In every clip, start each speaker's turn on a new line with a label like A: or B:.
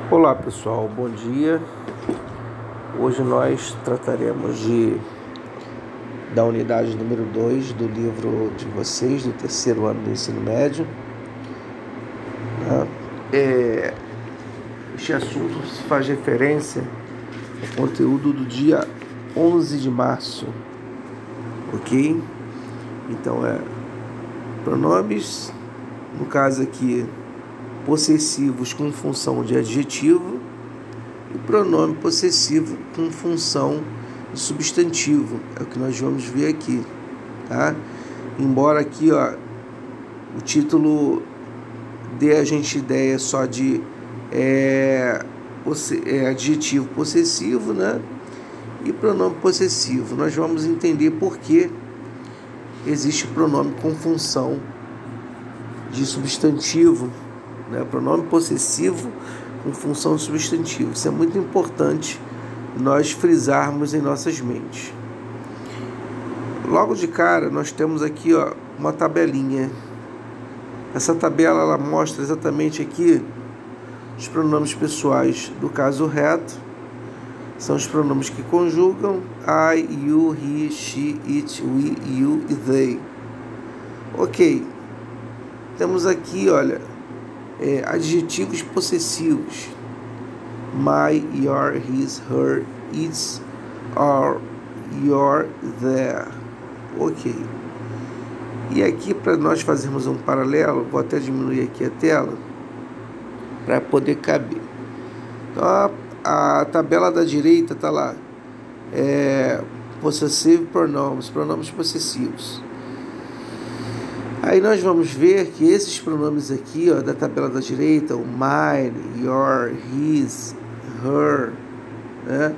A: Olá pessoal, bom dia. Hoje nós trataremos da unidade número 2 do livro de vocês, do terceiro ano do ensino médio. Este assunto faz referência ao conteúdo do dia 11 de março, ok? Então pronomes, no caso aqui, possessivos com função de adjetivo e pronome possessivo com função de substantivo. É o que nós vamos ver aqui, tá? Embora aqui, o título dê a gente ideia só de adjetivo possessivo, né? E pronome possessivo. Nós vamos entender por que existe pronome com função de substantivo, né? Pronome possessivo com função de substantivo. Isso é muito importante nós frisarmos em nossas mentes. Logo de cara, nós temos aqui uma tabelinha. Essa tabela ela mostra exatamente aqui os pronomes pessoais do caso reto. São os pronomes que conjugam I, you, he, she, it, we, you e they. Ok. Temos aqui, adjetivos possessivos: my, your, his, her, its, our, your, their. Ok. E aqui, para nós fazermos um paralelo, vou até diminuir aqui a tela para poder caber. Então, a tabela da direita está lá, possessive pronouns, pronomes possessivos. Aí nós vamos ver que esses pronomes aqui, da tabela da direita, o mine, your, his, her, né?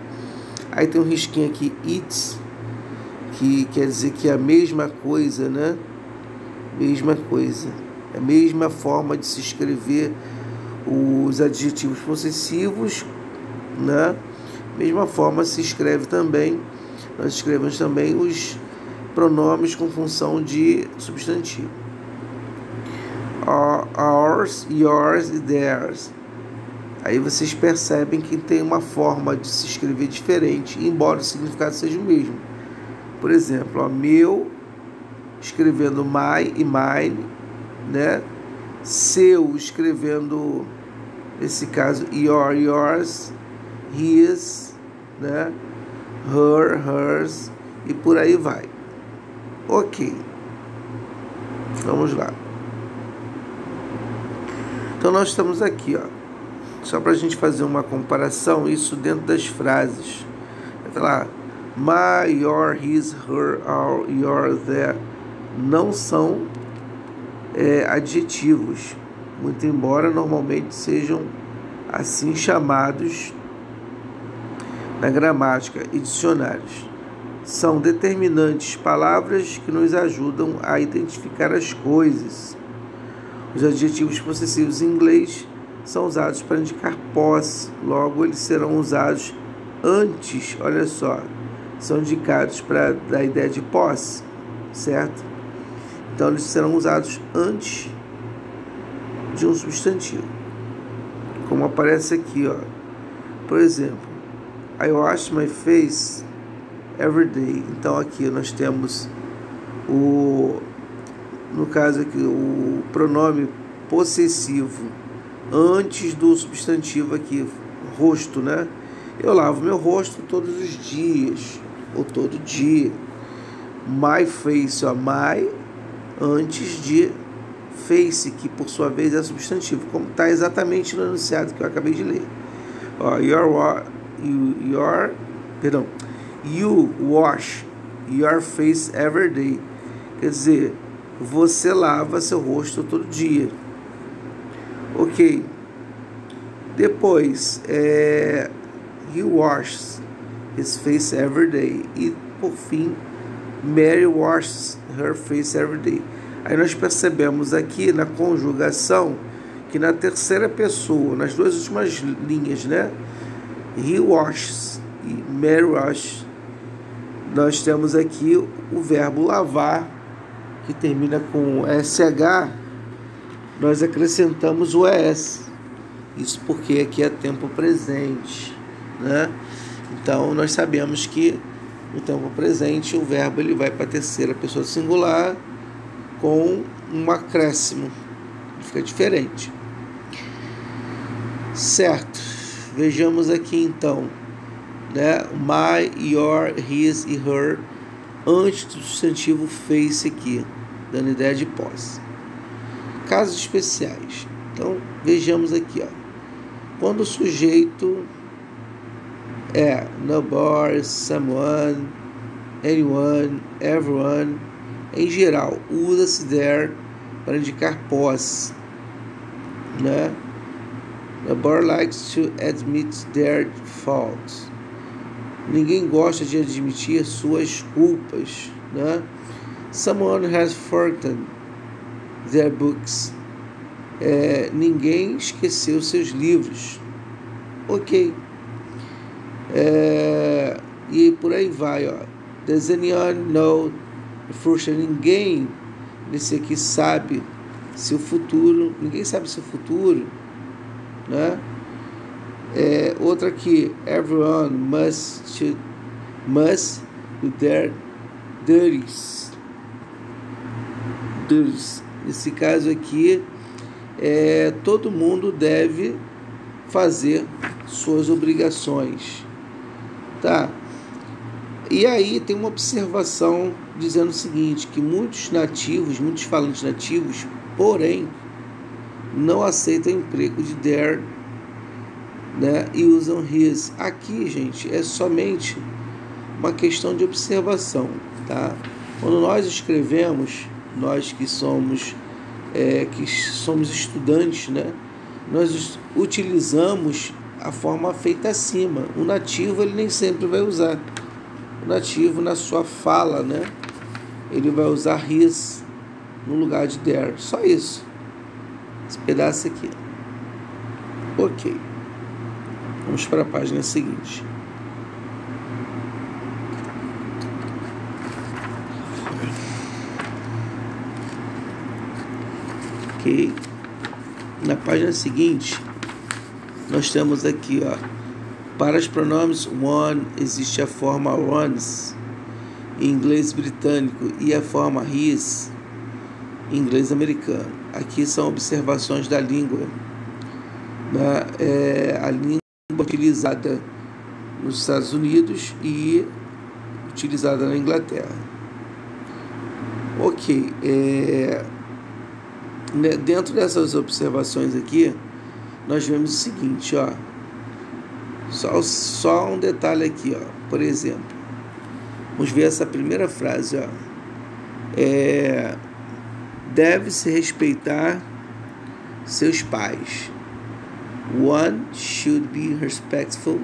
A: Aí tem um risquinho aqui, its, que quer dizer que é a mesma coisa, né? Mesma coisa. É a mesma forma de se escrever os adjetivos possessivos, né? Mesma forma se escreve também, nós escrevemos também os pronomes com função de substantivo. Ours, yours e theirs. Aí vocês percebem que tem uma forma de se escrever diferente, embora o significado seja o mesmo. Por exemplo, meu, escrevendo my e mine, né? Seu, escrevendo, nesse caso, your, yours, his, né? Her, hers, e por aí vai. Ok. Vamos lá. Então nós estamos aqui, só para a gente fazer uma comparação, isso dentro das frases. Está lá, my, your, his, her, our, your, their, não são adjetivos, muito embora normalmente sejam assim chamados na gramática e dicionários. São determinantes, palavras que nos ajudam a identificar as coisas. Os adjetivos possessivos em inglês são usados para indicar posse, logo eles serão usados antes, olha só, são indicados para dar a ideia de posse, certo? Então eles serão usados antes de um substantivo, como aparece aqui, por exemplo, I wash my face every day. Então aqui nós temos no caso aqui, o pronome possessivo antes do substantivo aqui, rosto, né? Eu lavo meu rosto todos os dias, ou todo dia. My face, my, antes de face, que por sua vez é substantivo, como está exatamente no enunciado que eu acabei de ler. You wash your face every day. Quer dizer, você lava seu rosto todo dia. Ok. Depois, he washes his face every day. E, por fim, Mary washes her face every day. Aí nós percebemos aqui na conjugação que na terceira pessoa, nas duas últimas linhas, né? He washes e Mary washes. Nós temos aqui o verbo lavar, que termina com SH, nós acrescentamos o ES. Isso porque aqui é tempo presente, né? Então, nós sabemos que no tempo presente o verbo ele vai para a terceira pessoa singular com um acréscimo. Fica diferente. Certo. Vejamos aqui então, né? My, your, his e her antes do substantivo face aqui, dando ideia de posse. Casos especiais. Então, vejamos aqui, ó. Quando o sujeito é nobody, someone, anyone, everyone, em geral, usa-se there para indicar posse, né? Nobody likes to admit their faults. Ninguém gosta de admitir suas culpas, né? Someone has forgotten their books. Ninguém esqueceu seus livros. Ok. E por aí vai, ó. Does anyone know the future? Ninguém nesse aqui sabe seu futuro. Ninguém sabe seu futuro, né? Outra aqui. Everyone must do their duties. Nesse caso aqui, todo mundo deve fazer suas obrigações, tá? E aí tem uma observação dizendo o seguinte, que muitos falantes nativos, porém, não aceitam o emprego de there, né? E usam his. Aqui, gente, é somente uma questão de observação, tá? Quando nós escrevemos, nós que somos estudantes, né? Nós utilizamos a forma feita acima. O nativo ele nem sempre vai usar. O nativo na sua fala, né? Ele vai usar his no lugar de there. Só isso. Esse pedaço aqui. Ok. Vamos para a página seguinte. Ok. Na página seguinte, nós temos aqui, ó, para os pronomes one, existe a forma ones em inglês britânico e a forma his em inglês americano. Aqui são observações da língua, a língua utilizada nos Estados Unidos e utilizada na Inglaterra. Ok, dentro dessas observações aqui, nós vemos o seguinte, ó, só um detalhe aqui, ó, por exemplo, vamos ver essa primeira frase, ó, deve-se respeitar seus pais. One should be respectful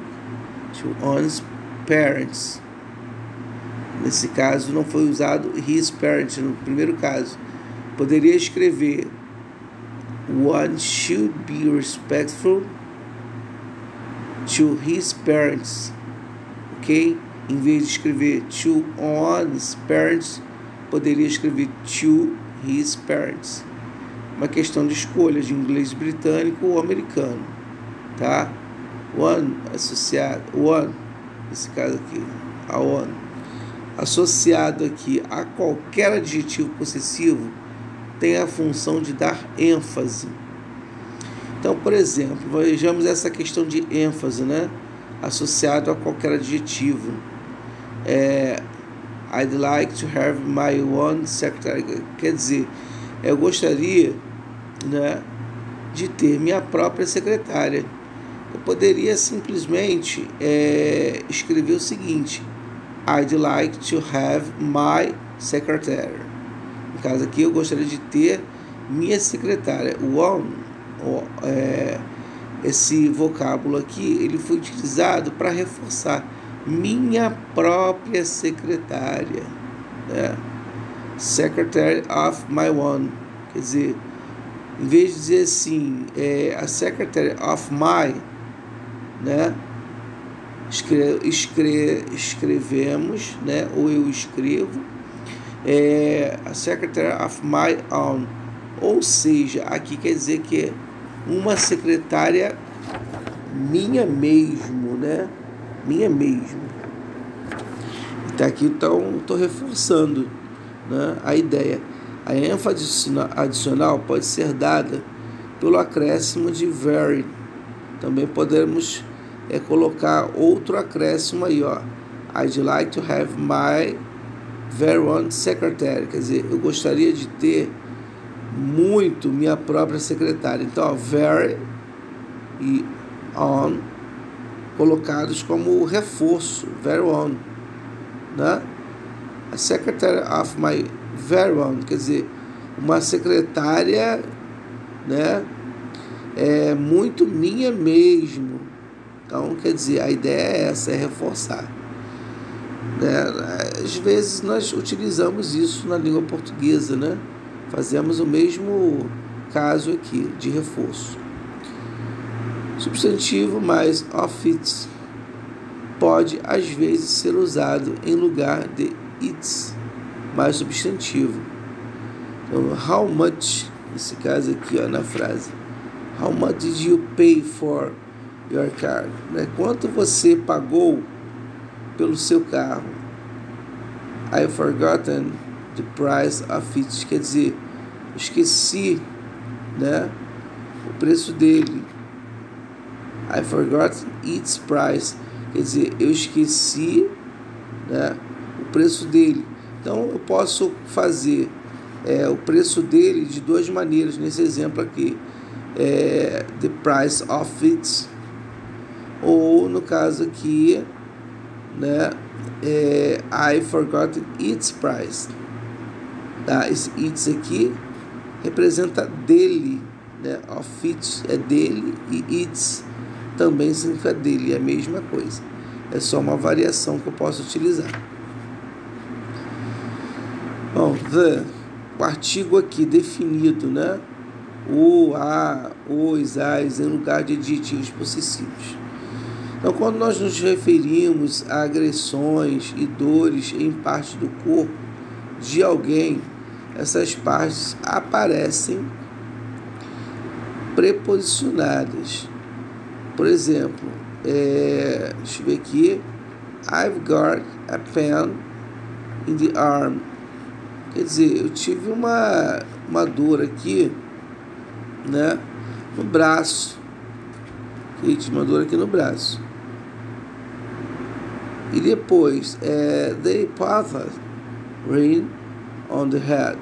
A: to one's parents. Nesse caso não foi usado his parents no primeiro caso. Poderia escrever one should be respectful to his parents, ok? Em vez de escrever to one's parents, poderia escrever to his parents. Uma questão de escolha de inglês britânico ou americano, tá? One associado, one, nesse caso aqui, a one, associado aqui a qualquer adjetivo possessivo, tem a função de dar ênfase. Então, por exemplo, vejamos essa questão de ênfase, né? Associado a qualquer adjetivo. I'd like to have my own secretary. Quer dizer, eu gostaria, né, de ter minha própria secretária. Eu poderia simplesmente escrever o seguinte: I'd like to have my secretary. No caso aqui, eu gostaria de ter minha secretária. Esse vocábulo aqui, ele foi utilizado para reforçar minha própria secretária, né? Secretary of my one. Quer dizer, em vez de dizer assim, a secretary of my, né? Escrevemos, né? Ou eu escrevo, a secretary of my own. Ou seja, aqui quer dizer que uma secretária minha mesmo, né? Minha mesmo. Tá aqui, então, estou reforçando, né, a ideia. A ênfase adicional pode ser dada pelo acréscimo de very. Também podemos colocar outro acréscimo aí, ó. I'd like to have my very own secretary. Quer dizer, eu gostaria de ter muito minha própria secretária. Então, ó, very e on colocados como reforço, very own, né? A secretary of my very own, quer dizer, uma secretária, né, muito minha mesmo. Então, quer dizer, a ideia é essa, é reforçar, né? Às vezes nós utilizamos isso na língua portuguesa, né? Fazemos o mesmo caso aqui, de reforço. Substantivo mais of it pode, às vezes, ser usado em lugar de its, mais substantivo. Então, how much, nesse caso aqui, ó, na frase, how much did you pay for your car? Né? Quanto você pagou pelo seu carro? I forgotten the price of it. Quer dizer, esqueci, né, o preço dele. I forgot its price. Quer dizer, eu esqueci, né, o preço dele. Então, eu posso fazer o preço dele de duas maneiras, nesse exemplo aqui. The price of it. Ou, no caso aqui, né, I forgot its price. Tá? Esse its aqui representa dele, né? Of it é dele e its também significa dele, é a mesma coisa. É só uma variação que eu posso utilizar. Bom, o artigo aqui definido, né? O, a, os, as, em lugar de adjetivos possessivos. Então, quando nós nos referimos a agressões e dores em parte do corpo de alguém, essas partes aparecem preposicionadas. Por exemplo, deixa eu ver aqui. I've got a pain in the arm. Quer dizer, eu tive uma dor aqui, né, no braço. Eu tive uma dor aqui no braço. E depois, they patted rain on the head.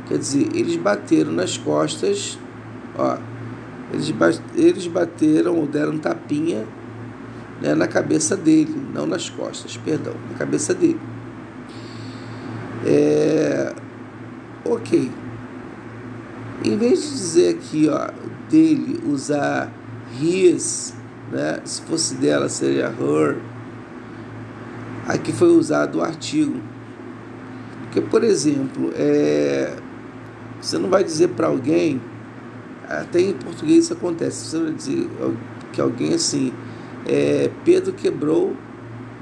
A: Quer dizer, eles bateram nas costas, ó. Eles bateram ou deram tapinha, né, na cabeça dele, não nas costas, perdão, na cabeça dele. Ok. Em vez de dizer aqui, ó, dele, usar his, né, se fosse dela seria her. Aqui foi usado o artigo. Porque, por exemplo, você não vai dizer para alguém, até em português isso acontece, você vai dizer que alguém assim, Pedro quebrou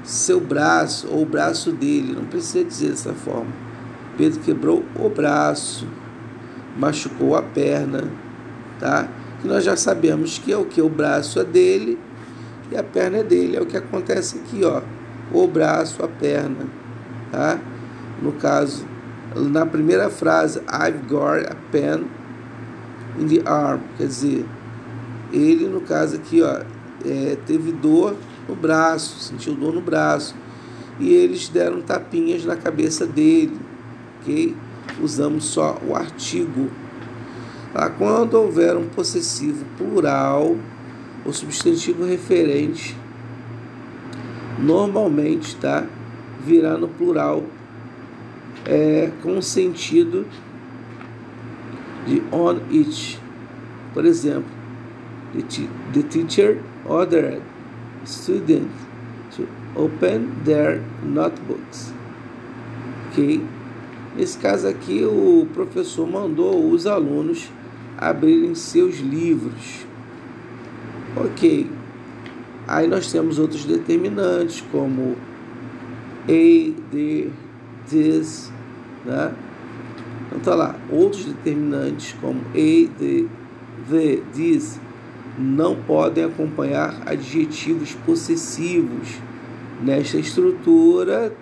A: seu braço, ou o braço dele, não precisa dizer dessa forma. Pedro quebrou o braço, machucou a perna, tá? E nós já sabemos que é o que? O braço é dele e a perna é dele, é o que acontece aqui, ó. O braço, a perna, tá? No caso, na primeira frase, I've got a pain in the arm, quer dizer, ele, no caso aqui, ó, teve dor no braço, sentiu dor no braço, e eles deram tapinhas na cabeça dele, ok? Usamos só o artigo. Tá? Quando houver um possessivo plural, o substantivo referente normalmente, tá, virá no plural com o sentido de on it. Por exemplo, the teacher ordered students to open their notebooks. Ok? Nesse caso aqui, o professor mandou os alunos abrirem seus livros. Ok. Aí nós temos outros determinantes, como a, the, this, né? Então tá lá, outros determinantes como a, the, the, this não podem acompanhar adjetivos possessivos. Nesta estrutura,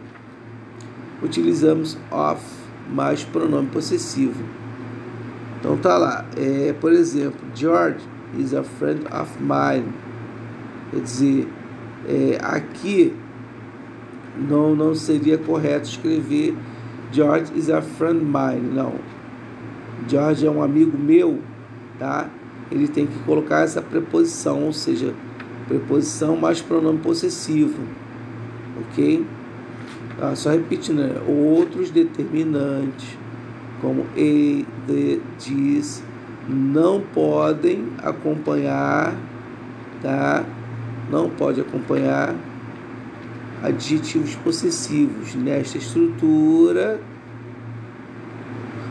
A: utilizamos of mais pronome possessivo. Então tá lá, por exemplo, George is a friend of mine. Quer dizer, aqui não seria correto escrever George is a friend mine, não. George é um amigo meu, tá? Ele tem que colocar essa preposição, ou seja, preposição mais pronome possessivo, ok? Só repetindo, né? Outros determinantes, como a, the, this, não podem acompanhar, tá? Não pode acompanhar adjetivos possessivos. Nesta estrutura,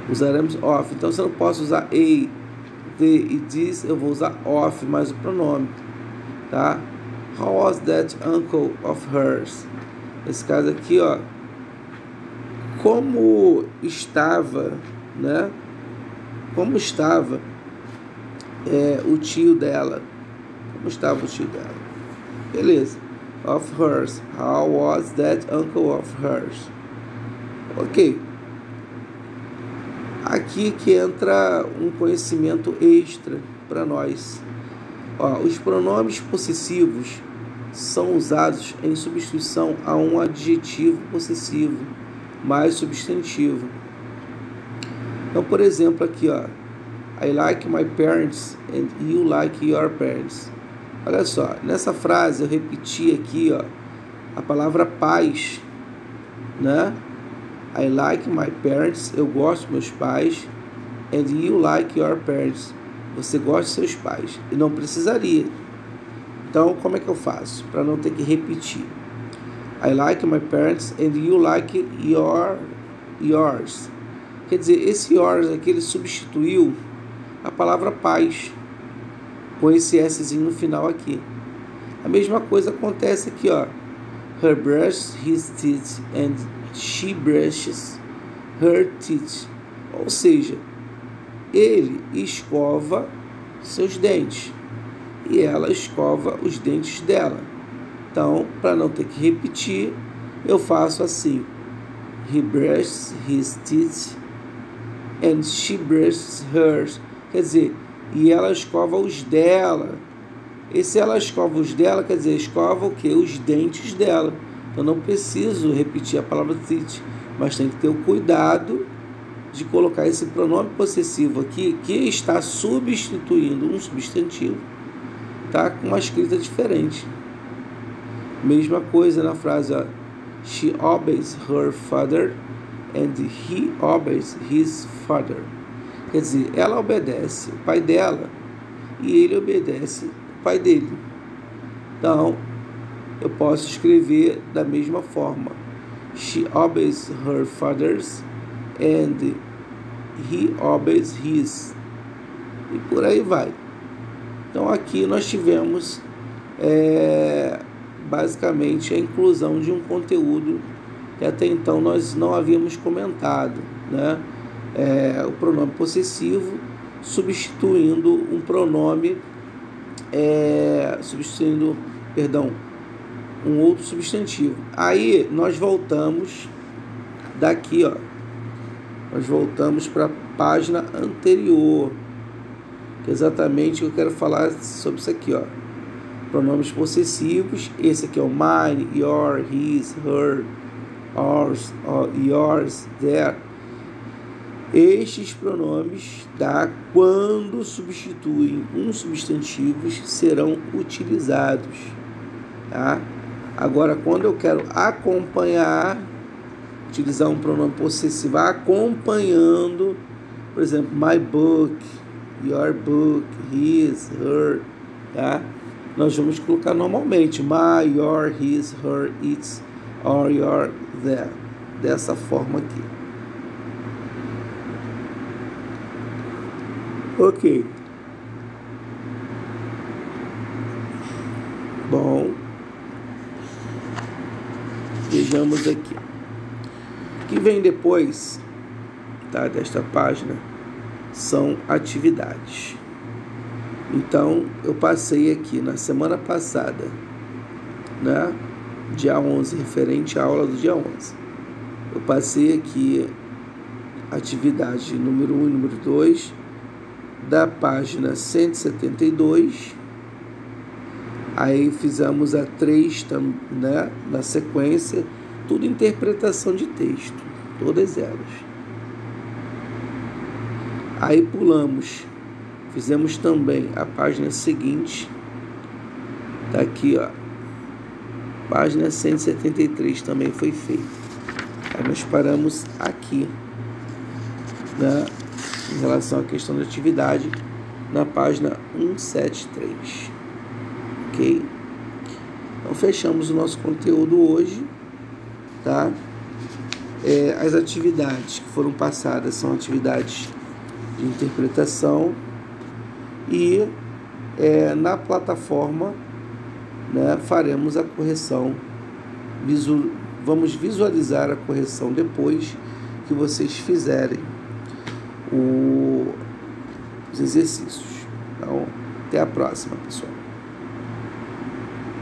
A: usaremos of. Então, se eu não posso usar a, the e this, eu vou usar of mais o pronome, tá? How was that uncle of hers? Nesse caso aqui, ó, como estava, né? Como estava o tio dela? Como estava o tio dela? Beleza. Of hers. How was that uncle of hers? Ok. Aqui que entra um conhecimento extra para nós. Ó, os pronomes possessivos são usados em substituição a um adjetivo possessivo mais substantivo. Então, por exemplo, aqui, ó, I like my parents and you like your parents. Olha só, nessa frase eu repeti aqui, ó, a palavra pais, né? I like my parents, eu gosto dos meus pais, and you like your parents, você gosta dos seus pais. E não precisaria. Então, como é que eu faço? Para não ter que repetir. I like my parents and you like yours. Quer dizer, esse yours aqui, ele substituiu a palavra pais, com esse Szinho no final aqui. A mesma coisa acontece aqui, ó. Her brushes his teeth and she brushes her teeth. Ou seja, ele escova seus dentes e ela escova os dentes dela. Então, para não ter que repetir, eu faço assim: he brushes his teeth and she brushes hers. Quer dizer, e ela escova os dela. E se ela escova os dela, quer dizer, escova o quê? Os dentes dela. Eu não preciso repetir a palavra teeth, mas tem que ter o cuidado de colocar esse pronome possessivo aqui, que está substituindo um substantivo, tá? Com uma escrita diferente. Mesma coisa na frase, ó, she obeys her father and he obeys his father. Quer dizer, ela obedece o pai dela e ele obedece o pai dele. Então, eu posso escrever da mesma forma: she obeys her father's and he obeys his. E por aí vai. Então, aqui nós tivemos basicamente a inclusão de um conteúdo que até então nós não havíamos comentado, né? O pronome possessivo substituindo um pronome, um outro substantivo. Aí nós voltamos daqui, ó, nós voltamos para a página anterior, que é exatamente o que eu quero falar sobre isso aqui, ó. Pronomes possessivos, esse aqui é o mine, your, his, her, ours, yours, their. Estes pronomes, tá, quando substituem um substantivo, serão utilizados, tá? Agora, quando eu quero acompanhar, utilizar um pronome possessivo acompanhando, por exemplo, my book, your book, his, her, tá? Nós vamos colocar normalmente my, your, his, her, its, or your, their, dessa forma aqui. Ok. Bom, vejamos aqui. O que vem depois, tá, desta página são atividades. Então, eu passei aqui na semana passada, né, dia 11, referente à aula do dia 11. Eu passei aqui atividade número 1 e número 2, da página 172. Aí fizemos a 3, né, na sequência, tudo interpretação de texto, todas elas. Aí pulamos, fizemos também a página seguinte, tá aqui, ó, página 173 também foi feita. Aí nós paramos aqui, né, em relação à questão da atividade, na página 173. Ok? Então fechamos o nosso conteúdo hoje, tá? As atividades que foram passadas são atividades de interpretação e na plataforma, né, faremos a correção, vamos visualizar a correção depois que vocês fizerem os exercícios. Então, até a próxima, pessoal.